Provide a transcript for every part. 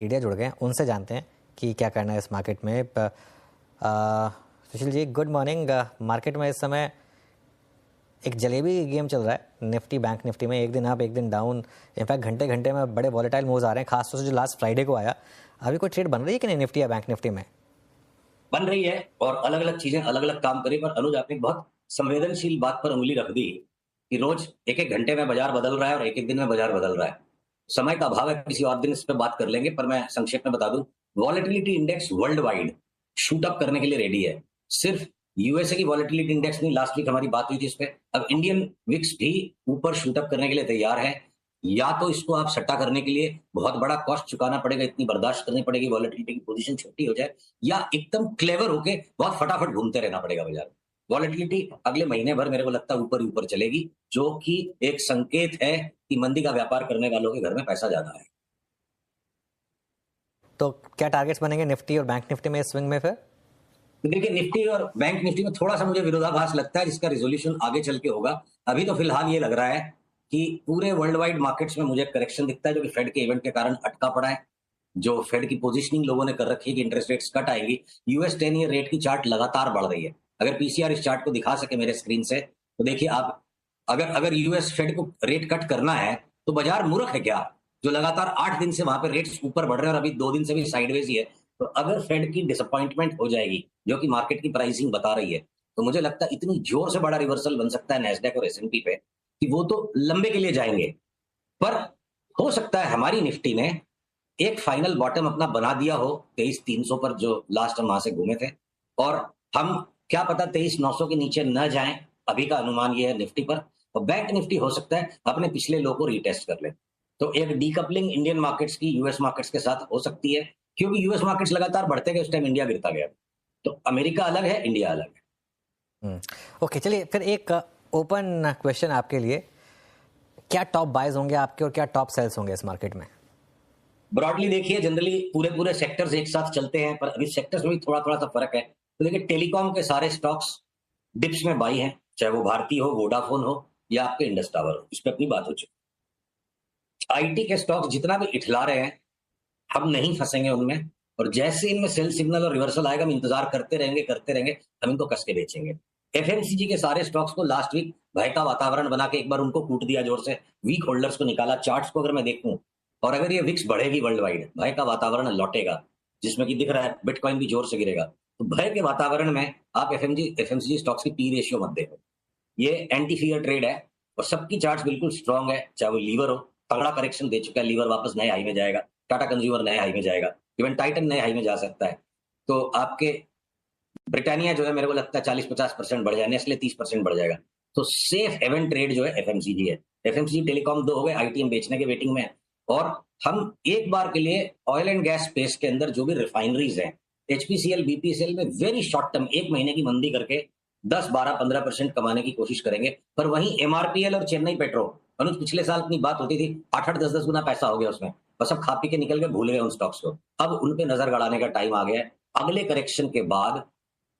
Media जुड़ गए हैं, उनसे जानते हैं कि क्या करना है इस मार्केट में। Sushil ji, good morning. Market में इस समय एक जलेबी गेम चल रहा है निफ्टी बैंक निफ्टी में, एक दिन अप एक दिन डाउन। इनफैक्ट घंटे घंटे में बड़े वॉलेटाइल मूव्स आ रहे हैं, खासतौर से जो लास्ट फ्राइडे को आया। अभी कोई ट्रेड बन रही है कि नहीं निफ्टी या बैंक निफ्टी में? बन रही है और अलग अलग चीजें अलग अलग काम करी। पर अनुज, आपने बहुत संवेदनशील बात पर उंगली रख दी कि रोज एक एक घंटे में बाजार बदल रहा है और एक एक दिन में बाजार बदल रहा है। समय का अभाव है, किसी और दिन इस पर बात कर लेंगे, पर मैं संक्षेप में बता दूं, volatility index world wide shoot up करने के लिए रेडी है। सिर्फ यूएसए की वॉलेटिलिटी इंडेक्स नहीं, लास्ट वीक हमारी बात हुई थी इस पे, अब इंडियन विक्स भी ऊपर शूट अप करने के लिए तैयार है। या तो इसको आप सट्टा करने के लिए बहुत बड़ा कॉस्ट चुकाना पड़ेगा, इतनी बर्दाश्त करनी पड़ेगी, वॉलेटिलिटी की पोजीशन छोटी हो जाए, या एकदम क्लेवर होके बहुत फटाफट घूमते रहना पड़ेगा बाजार में। वॉलेटिलिटी अगले महीने भर मेरे को लगता है ऊपर ही ऊपर चलेगी, जो कि एक संकेत है कि मंदी का व्यापार करने वालों के घर में पैसा ज्यादा है। तो क्या टारगेट्स बनेंगे निफ्टी और बैंक निफ्टी में इस स्विंग में फिर? देखिए, निफ्टी और बैंक निफ्टी में थोड़ा सा मुझे विरोधाभास लगता है, जिसका रिजोल्यूशन आगे चल के होगा। अभी तो फिलहाल ये लग रहा है कि पूरे वर्ल्ड वाइड मार्केट्स में मुझे करेक्शन दिखता है, जो कि फेड के इवेंट के कारण अटका पड़ा है। जो फेड की पोजीशनिंग लोगों ने कर रखी है कि इंटरेस्ट रेट्स कट आएगी, यूएस 10 ईयर रेट की चार्ट लगातार बढ़ रही है। अगर पीसीआर इस चार्ट को दिखा सके मेरे स्क्रीन से, तो देखिए आप, अगर अगर यूएस फेड को रेट कट करना है तो बाजार मूर्ख है क्या, जो लगातार 8 दिन से वहां पे रेट्स ऊपर बढ़ रहे हैं और अभी 2 दिन से भी साइडवेज ही है। तो अगर फेड की डिसअपॉइंटमेंट हो जाएगी, जो कि मार्केट की प्राइसिंग बता रही है, तो मुझे लगता है इतनी जोर से बड़ा रिवर्सल बन सकता है नैस्डैक और एसएनपी पे कि वो तो लंबे के लिए जाएंगे। पर हो सकता है हमारी निफ्टी ने एक फाइनल बॉटम अपना बना दिया हो 23,300 पर, जो लास्ट हम वहां से घूमे थे, और हम क्या पता 23,900 के नीचे न जाएं। अभी का अनुमान ये है निफ्टी पर। और बैंक निफ्टी हो सकता है अपने पिछले लो को रीटेस्ट कर ले। तो एक डीकपलिंग इंडियन मार्केट्स की यूएस मार्केट्स के साथ हो सकती है, क्योंकि यूएस मार्केट्स लगातार बढ़ते गए, उस टाइम इंडिया गिरता गया। तो अमेरिका अलग है, इंडिया अलग है। ओके, चलिए फिर एक ओपन क्वेश्चन आपके लिए, क्या टॉप बाइज होंगे आपके और क्या टॉप सेल्स होंगे इस मार्केट में? ब्रॉडली देखिए, जनरली पूरे सेक्टर्स एक साथ चलते हैं, पर अभी सेक्टर्स में भी थोड़ा थोड़ा सा फर्क है। तो देखिए, टेलीकॉम के सारे स्टॉक्स डिप्स में बाई हैं, चाहे वो भारती हो, वोडाफोन हो, या आपके इंडस टावर हो, इस पर अपनी बात हो चुकी। आईटी के स्टॉक्स जितना भी इठला रहे हैं, हम नहीं फंसेंगे उनमें, और जैसे इनमें सेल सिग्नल और रिवर्सल आएगा, हम इंतजार करते रहेंगे, हम इनको कस के बेचेंगे। एफएमसीजी के सारे स्टॉक्स को लास्ट वीक भय का वातावरण बना के एक बार उनको कूट दिया जोर से, वीक होल्डर्स को निकाला। चार्ट्स को अगर मैं देखूं, और अगर ये विक्स बढ़ेगी वर्ल्ड वाइड, भय का वातावरण लौटेगा, जिसमें कि दिख रहा है बिटकॉइन भी जोर से गिरेगा, तो भय के वातावरण में आप एफएमसीजी स्टॉक्स की पी रेशियो मत देखो। ये एंटी फियर ट्रेड है, और सबकी चार्ट्स बिल्कुल स्ट्रांग है। चाहे वो लीवर हो, तगड़ा करेक्शन दे चुका है, लीवर वापस नए हाई में जाएगा, टाटा कंज्यूमर नए हाई में जाएगा, इवन टाइटन नए हाई में जा सकता है। तो आपके ब्रिटानिया जो है, मेरे को लगता है 40-50% बढ़ जाए, नेस्ले 30% बढ़ जाएगा। तो सेफ हेवन ट्रेड जो है एफएमसीजी है। एफएमसीजी टेलीकॉम 2 हो गए, आईटीएम बेचने के वेटिंग में। और हम एक बार के लिए ऑयल एंड गैस स्पेस के अंदर जो भी रिफाइनरीज हैं, एचपीसीएल बीपीसीएल में वेरी शॉर्ट टर्म 1 महीने की मंदी करके 10-12-15% कमाने की कोशिश करेंगे। पर वहीं एमआरपीएल और चेन्नई पेट्रो, अनुज, पिछले साल अपनी बात होती थी 8-8, 10-10 गुना पैसा हो गया उसमें, बस अब खा पी के निकल गए, भूल गए उन स्टॉक्स को। अब उन पे नजर गड़ाने का टाइम आ गया है। अगले करेक्शन के बाद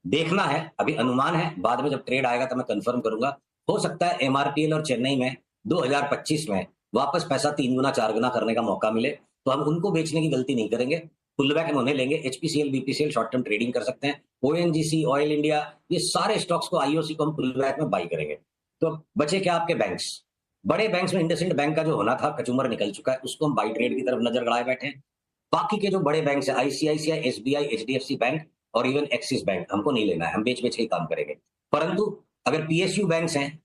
देखना है, अभी अनुमान है, बाद में जब ट्रेड आएगा तो मैं कंफर्म करूंगा। हो सकता है एमआरपीएल और चेन्नई में 2025 में वापस पैसा 3 गुना 4 गुना करने का मौका मिले, तो हम उनको बेचने की गलती नहीं करेंगे, पुलबैक हम उन्हें लेंगे। HPCL BPCL short term trading कर सकते हैं, ओएनजीसी, ऑयल इंडिया, ये सारे स्टॉक्स को, आईओसी को हम पुलबैक में बाई करेंगे। तो बचे क्या आपके बैंक्स? बड़े बैंक्स में इंडसइंड बैंक का जो होना था, कचूमर निकल चुका है, उसको हम बाई ट्रेड की तरफ नजर गड़ाए बैठे हैं। बाकी के जो बड़े बैंक है, आईसीआईसीआई, एसबीआई, एचडीएफसी बैंक और इवन एक्सिस बैंक, हमको नहीं लेना है, हम बेच बेच के काम करेंगे। परंतु अगर पीएसयू बैंक्स हैं,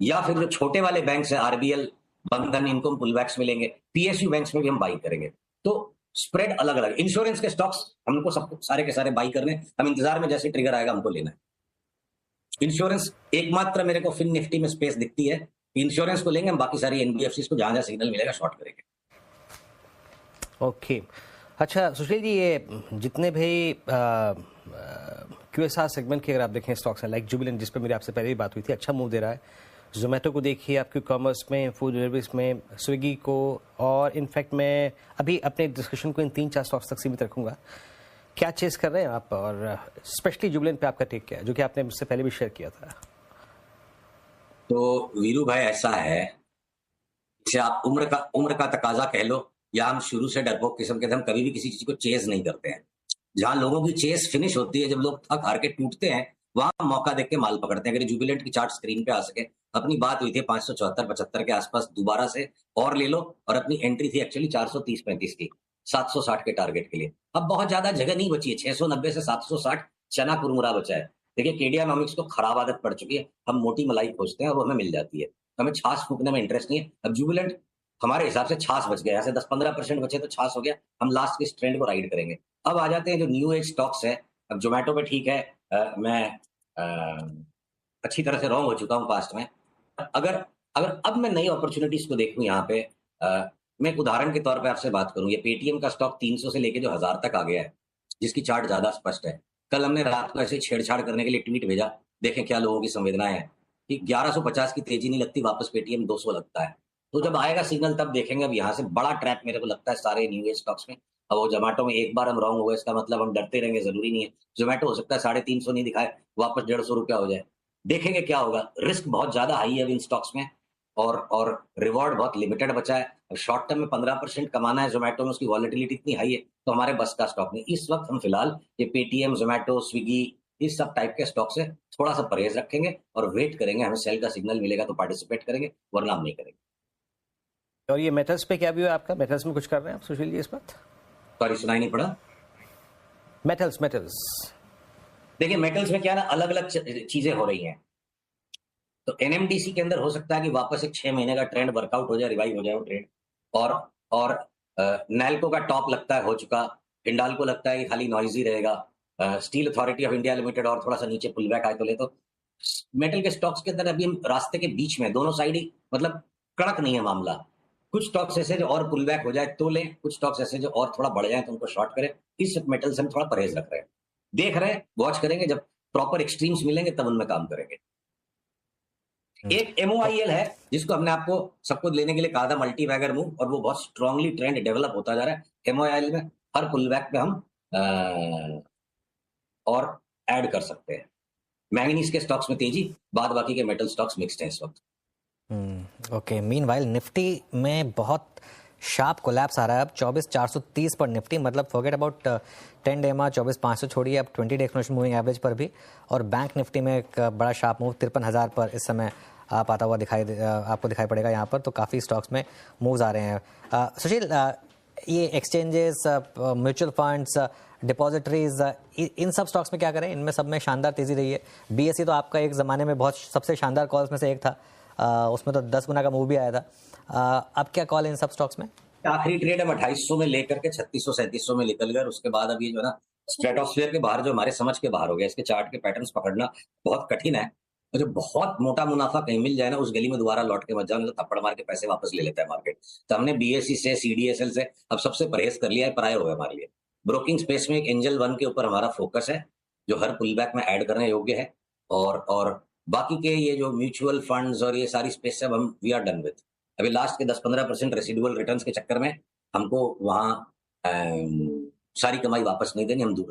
या फिर जो छोटे वाले बैंक्स हैं, आरबीएल, बंधन, इनको हम पुलबैक्स में लेंगे। पीएसयू बैंक्स में भी हम बाई करेंगे। तो स्प्रेड अलग अलग। इंश्योरेंस के स्टॉक्स हमको सबको सारे के सारे बाई करने, हम इंतजार में, जैसे ट्रिगर आएगा हमको लेना है। इंश्योरेंस एकमात्र मेरे को फिन निफ्टी में स्पेस दिखती है, इंश्योरेंस को लेंगे हम, बाकी सारी एनबीएफसी को जहां जहां सिग्नल मिलेगा शॉर्ट करेंगे। ओके, अच्छा सुशील जी, ये जितने भी क्यूएसआर सेगमेंट के अगर आप देखें स्टॉक्स हैं, लाइक जुबिलेंट, जिस पर मेरी आपसे पहले भी बात हुई थी, अच्छा मूव दे रहा है। जोमेटो को देखिए, आपके कॉमर्स में, फूड डिलीवरीज में, स्विगी को, और इनफैक्ट मैं अभी अपने डिस्कशन को इन 3-4 स्टॉक्स तक सीमित रखूंगा। क्या चेस कर रहे हैं आप, और स्पेशली जुबिलेंट पे आपका टेक क्या है, जो कि आपने मुझसे पहले भी शेयर किया था? तो वीरू भाई, ऐसा है, इसे आप उम्र का तकाजा कह लो, या हम शुरू से डरपोक किस्म के थे, हम कभी भी किसी चीज को चेज नहीं करते हैं। जहां लोगों की चेस फिनिश होती है, जब लोग थक हार के टूटते हैं, वहां मौका देख के माल पकड़ते हैं। अगर जुबिलेंट की चार्ट स्क्रीन पे आ सके, अपनी बात हुई थी 574-75 के आसपास, दोबारा से और ले लो, और अपनी एंट्री थी एक्चुअली 430-35 की, 760 के टारगेट के लिए। अब बहुत ज्यादा जगह नहीं बची है, 690 से 760 चना कुरमुरा बचा है। देखिए केडियानॉमिक्स को खराब आदत पड़ चुकी है, हम मोटी मलाई खोजते हैं और वो हमें मिल जाती है, हमें छाछ फूकने में इंटरेस्ट नहीं है। अब जुबिलेंट हमारे हिसाब से छाछ बच गया, ऐसे 10-15% बचे तो छाछ हो गया, हम लास्ट के इस ट्रेंड को राइड करेंगे। अब आ जाते हैं जो न्यू एज स्टॉक्स है। अब जोमेटो पे ठीक है, मैं अच्छी तरह से रॉन्ग हो चुका हूँ पास्ट में। अगर अगर अब मैं नई अपॉर्चुनिटीज को देखूं यहाँ पे, मैं एक उदाहरण के तौर पे आपसे बात करूं, ये पेटीएम का स्टॉक 300 से लेके जो 1000 तक आ गया है, जिसकी चार्ट ज्यादा स्पष्ट है। कल हमने रात को ऐसे छेड़छाड़ करने के लिए ट्वीट भेजा, देखें क्या लोगों की संवेदनाएं हैं कि 1150 की तेजी नहीं लगती, वापस पेटीएम 200 लगता है। तो जब आएगा सिग्नल तब देखेंगे। अब यहाँ से बड़ा ट्रैप मेरे को लगता है सारे न्यू एज स्टॉक्स में। अब वो जोमेटो में एक बार हम रॉन्ग हुए, इसका मतलब हम डरते रहेंगे जरूरी नहीं है। जोमेटो हो सकता है 350 नहीं दिखाए, वापस 150 रुपया हो जाए, देखेंगे क्या होगा। रिस्क बहुत ज्यादा हाई है अब इन स्टॉक्स में, और रिवॉर्ड बहुत लिमिटेड बचा है। अब शॉर्ट टर्म में 15% कमाना है जोमेटो में, उसकी वॉलेटिलिटी इतनी हाई है, तो हमारे बस का स्टॉक नहीं। इस वक्त हम फिलहाल ये पेटीएम, जोमेटो, स्विगी, इस सब टाइप के स्टॉक से थोड़ा सा परहेज रखेंगे और वेट करेंगे, हमें सेल का सिग्नल मिलेगा तो पार्टिसिपेट करेंगे, वरना हम नहीं करेंगे। और ये मेटल्स पे क्या व्यू है आपका? मेटल्स में कुछ कर रहे हैं आप सुशील जी इस वक्त? सॉरी, सुनाई नहीं पड़ा। मेटल्स देखिए मेटल्स में क्या ना, अलग अलग चीजें हो रही हैं। तो एनएमडीसी के अंदर हो सकता है कि वापस एक 6 महीने का ट्रेंड वर्कआउट हो जाए, रिवाइव हो जाए वो ट्रेंड। और नैल्को का टॉप लगता है हो चुका, हिंडाल्को लगता है कि खाली नॉइजी रहेगा। Steel authority of India limited और थोड़ा सा नीचे पुल बैक आए तो ले। तो मेटल के स्टॉक्स के अंदर अभी हम रास्ते के बीच में, दोनों साइड ही, मतलब कड़क नहीं है मामला। कुछ स्टॉक्स ऐसे जो और पुल बैक हो जाए तो लें, कुछ स्टॉक्स ऐसे जो और थोड़ा बढ़ जाए तो उनको शॉर्ट करें। इस मेटल से हम थोड़ा परहेज रख रहे हैं, देख रहे हैं, वॉच करेंगे, जब प्रॉपर एक्सट्रीम्स मिलेंगे तब उनमें काम करेंगे। एक एमओआईएल है जिसको हमने आपको सबको लेने के लिए कहा था, मल्टी बैगर मूव, और वो बहुत स्ट्रांगली ट्रेंड डेवलप होता जा रहा है। एमओआईएल में हर पुल बैक पे हम और ऐड कर सकते हैं। मैंगनीज के स्टॉक्स में तेजी, बाद बाकी के मेटल स्टॉक्स मिक्स्ड हैं इस वक्त। ओके, मीनवाइल निफ्टी में बहुत शार्प कोलैप्स आ रहा है अब 24,430 पर निफ्टी, मतलब फॉरगेट अबाउट 10 डे EMA 24,500 छोड़िए, अब 20 डे एक्सपोनेंशियल मूविंग एवरेज पर भी। और बैंक निफ्टी में एक बड़ा शार्प मूव 53,000 पर इस समय आप आता हुआ आपको दिखाई पड़ेगा यहाँ पर। तो काफ़ी स्टॉक्स में मूव्स आ रहे हैं। सुशील, ये एक्सचेंजेस, म्यूचुअल फंड्स, डिपॉजिटरीज, इन सब स्टॉक्स में क्या करें? इनमें सब में शानदार तेजी रही है। BSE तो आपका एक ज़माने में बहुत सबसे शानदार कॉल्स में से एक था, उसमें तो 10 गुना का मूव भी आया था। अब क्या कॉल है इन सब स्टॉक्स में? आखिरी ट्रेड हम 2800 में लेकर के 3600-3700 में निकल गए। उसके बाद अब ये जो है ना, स्ट्रेटोस्फीयर के बाहर, जो हमारे समझ के बाहर हो गया। इसके चार्ट के पैटर्न्स पकड़ना बहुत कठिन है। तो जो बहुत मोटा मुनाफा कहीं मिल जाए ना, उस गली में दोबारा लौट के मत जाओ, नहीं तो थप्पड़ मार के पैसे वापस ले लेता है मार्केट। तो हमने BSE से, CDSL से अब सबसे परहेज कर लिया है, पराये हो गए हमारे लिए। ब्रोकिंग स्पेस में एक एंजल वन के ऊपर हमारा फोकस है, जो हर पुल बैक में ऐड करने योग्य है। और बाकी के ये जो म्यूचुअल फंड्स और ये सारी स्पेस से हम वी आर डन विद। अभी लास्ट के 10-15% रेसिडुअल रिटर्न्स के चक्कर में हमको वहां सारी कमाई वापस नहीं देनी, हम दूर